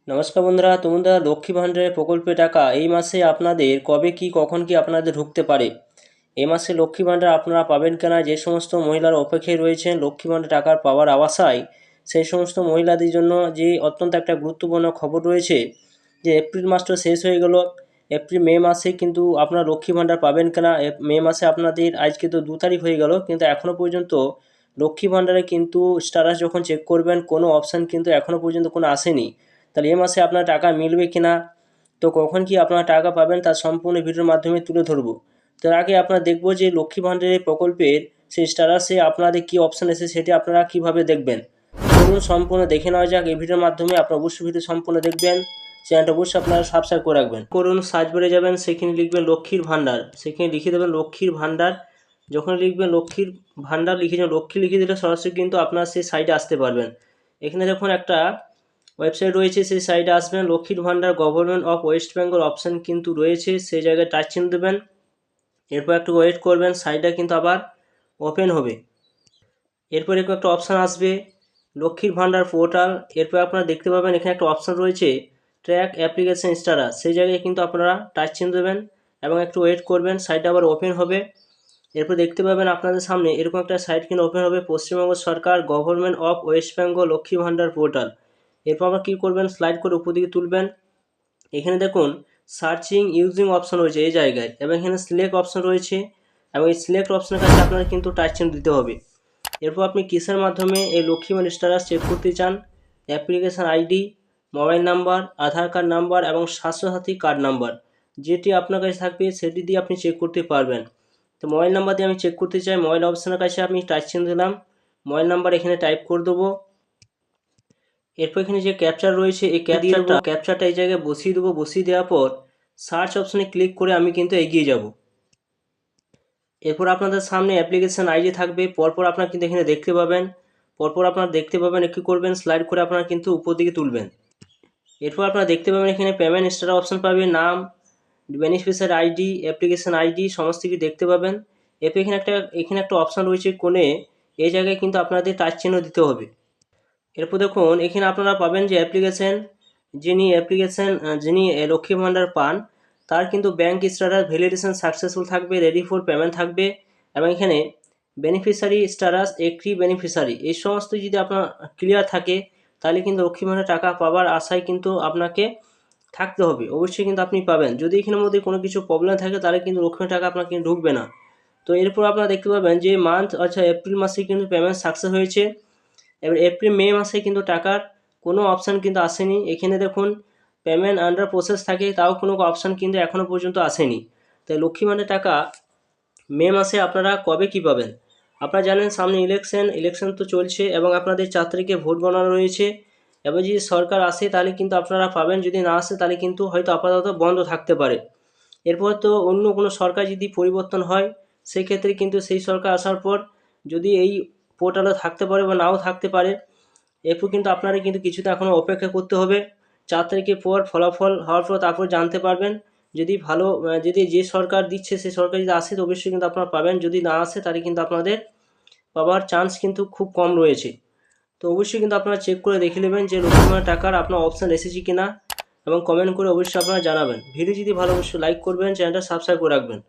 নমস্কার বন্ধুরা, তোমরা লক্ষ্মী ভাণ্ডারের প্রকল্পে টাকা এই মাসে আপনাদের কবে কি কখন কি আপনাদের ঢুকতে পারে। এই মাসে লক্ষ্মী ভাণ্ডার আপনারা পাবেন কিনা, যে সমস্ত মহিলারা অপেক্ষায় রয়েছেন লক্ষ্মী ভাণ্ডার টাকার পাওয়ার আশায়, সেই সমস্ত মহিলাদের জন্য যে অত্যন্ত একটা গুরুত্বপূর্ণ খবর রয়েছে যে এপ্রিল মাসটা শেষ হয়ে গেল। এপ্রিল মে মাসে কিন্তু আপনারা লক্ষ্মী ভাণ্ডার পাবেন কিনা। মে মাসে আপনাদের আজকে তো 2 তারিখ হয়ে গেল, কিন্তু এখনও পর্যন্ত লক্ষ্মী ভাণ্ডারে কিন্তু স্ট্যাটাস যখন চেক করবেন কোনো অপশান কিন্তু এখনও পর্যন্ত কোনো আসেনি। তাহলে এই মাসে আপনার টাকা মিলবে কিনা, তো কখন কি আপনারা টাকা পাবেন তার সম্পূর্ণ ভিডিওর মাধ্যমে তুলে ধরবো। তার আগে আপনারা দেখবো যে লক্ষ্মী ভাণ্ডারের প্রকল্পের সেই স্ট্যাটাসে আপনাদের কি অপশান এসে সেটি আপনারা কিভাবে দেখবেন। চলুন সম্পূর্ণ দেখে নেওয়া যাক এই ভিডিওর মাধ্যমে। আপনারা অবশ্যই ভিডিও সম্পূর্ণ দেখবেন, চ্যানেলটা অবশ্যই আপনারা সাবস্ক্রাইব করে রাখবেন। করুন সার্চ বারে যাবেন, সেখানে লিখবেন লক্ষ্মীর ভাণ্ডার, সেখানে লিখে দেবেন লক্ষ্মীর ভাণ্ডার। যখন লিখবেন লক্ষ্মীর ভাণ্ডার লিখে লক্ষ্মী লিখে দিলে সরাসরি কিন্তু আপনারা সেই সাইটে আসতে পারবেন। এখানে দেখুন একটা ওয়েবসাইট রয়েছে, সেই সাইটে আসবেন। লক্ষ্মীর ভাণ্ডার government of West Bengal option কিন্তু রয়েছে, সেই জায়গায় টাচ চিহ্ন দেবেন। এরপর একটু ওয়েট করবেন, সাইটটা কিন্তু আবার ওপেন হবে। এরপর একটা অপশান আসবে লক্ষ্মীর ভাণ্ডার পোর্টাল। এরপর আপনারা দেখতে পাবেন এখানে একটা অপশান রয়েছে ট্র্যাক অ্যাপ্লিকেশন স্ট্যাটাস, সেই জায়গায় কিন্তু আপনারা টাচ চিহ্ন দেবেন এবং একটু ওয়েট করবেন, সাইটটা আবার ওপেন হবে। এরপর দেখতে পাবেন আপনাদের সামনে এরকম একটা সাইট কিন্তু ওপেন হবে, পশ্চিমবঙ্গ সরকার government of West Bengal Lakshmi Bhandar portal. এরপর আমরা কী করবেন, স্লাইড করে উপর দিকে তুলবেন। এখানে দেখুন সার্চিং ইউজিং অপশন রয়েছে এই জায়গায়, এবং এখানে সিলেক্ট অপশন রয়েছে, এবং এই সিলেক্ট অপশনের কাছে আপনারা কিন্তু টাচ চিহ্ন দিতে হবে। এরপর আপনি কিসের মাধ্যমে এই লক্ষ্মী ভাণ্ডার স্ট্যাটাস চেক করতে চান, অ্যাপ্লিকেশান আইডি, মোবাইল নাম্বার, আধার কার্ড নাম্বার এবং স্বাস্থ্যসাথী কার্ড নাম্বার, যেটি আপনার কাছে থাকবে সেটি দিয়ে আপনি চেক করতে পারবেন। তো মোবাইল নাম্বার দিয়ে আমি চেক করতে চাই, মোবাইল অপশনের কাছে আমি টাচ চিহ্ন দিলাম, মোবাইল নাম্বার এখানে টাইপ করে দেবো। এরপর এখানে যে ক্যাপচার রয়েছে এই ক্যাপচারটা এই জায়গায় বসিয়ে দেবো। বসিয়ে দেওয়ার পর সার্চ অপশনে ক্লিক করে আমি কিন্তু এগিয়ে যাব। এরপর আপনাদের সামনে অ্যাপ্লিকেশান আইডি থাকবে, পরপর আপনারা কিন্তু এখানে দেখতে পাবেন। কী করবেন, স্লাইড করে আপনারা কিন্তু উপর দিকে তুলবেন। এরপর আপনারা দেখতে পাবেন এখানে পেমেন্ট স্ট্যাটাস অপশন পাবেন, নাম, বেনিফিশিয়ারি আইডি, অ্যাপ্লিকেশান আইডি সমস্ত কিছু দেখতে পাবেন। এরপর এখানে একটা অপশান রয়েছে কোণে, এই জায়গায় কিন্তু আপনাদের টাচ চিহ্ন দিতে হবে। এরপর দেখুন এখানে আপনারা পাবেন যে যিনি লক্ষ্মী ভাণ্ডার পান তার কিন্তু ব্যাঙ্ক স্ট্যাটাস ভ্যালিডেশন সাকসেসফুল থাকবে, রেডি ফর পেমেন্ট থাকবে, এবং এখানে বেনিফিশিয়ারি স্ট্যাটাস এগ্রি বেনিফিশিয়ারি এই সমস্ত যদি আপনার ক্লিয়ার থাকে, তাহলে কিন্তু লক্ষ্মী ভাণ্ডার টাকা পাওয়ার আশায় কিন্তু আপনাকে থাকতে হবে। অবশ্যই কিন্তু আপনি পাবেন। যদি এখানের মধ্যে কোনো কিছু প্রবলেম থাকে তাহলে কিন্তু লক্ষ্মী ভাণ্ডার টাকা আপনার কিন্তু ঢুকবে না। তো এরপর আপনারা দেখতে পাবেন যে এপ্রিল মাসে কিন্তু পেমেন্ট সাকসেস হয়েছে। এবার এপ্রিল মে মাসে কিন্তু টাকার কোনো অপশান কিন্তু আসেনি। এখানে দেখুন পেমেন্ট আন্ডার প্রসেস থাকে, তাও কোনো অপশান কিন্তু এখনও পর্যন্ত আসেনি। তাই লক্ষ্মী ভাণ্ডার টাকা মে মাসে আপনারা কবে কি পাবেন। আপনারা জানেন সামনে ইলেকশন তো চলছে, এবং আপনাদের 4 তারিখে ভোট গণনা রয়েছে। এবার যদি সরকার আসে তাহলে কিন্তু আপনারা পাবেন, যদি না আসে তাহলে কিন্তু হয়তো আপাতত বন্ধ থাকতে পারে। এরপর তো অন্য কোনো সরকার যদি পরিবর্তন হয়, সেক্ষেত্রে কিন্তু সেই সরকার আসার পর যদি এই পোর্টালে থাকতে পারে বা নাও থাকতে পারে। এরপর কিন্তু আপনারা কিন্তু কিছুটা এখনও অপেক্ষা করতে হবে। 4 তারিখের পর ফলাফল হওয়ার পর তারপর জানতে পারবেন। যদি যে সরকার দিচ্ছে সেই সরকার যদি আসে তো অবশ্যই কিন্তু আপনারা পাবেন, যদি না আসে তাহলে কিন্তু আপনাদের পাওয়ার চান্স কিন্তু খুব কম রয়েছে। তো অবশ্যই কিন্তু আপনারা চেক করে দেখে নেবেন যে লক্ষ্মী ভাণ্ডার টাকার আপনার অপশান এসেছে কিনা, এবং কমেন্ট করে অবশ্যই আপনারা জানাবেন। ভিডিও যদি ভালো অবশ্যই লাইক করবেন, চ্যানেলটা সাবস্ক্রাইব করে রাখবেন।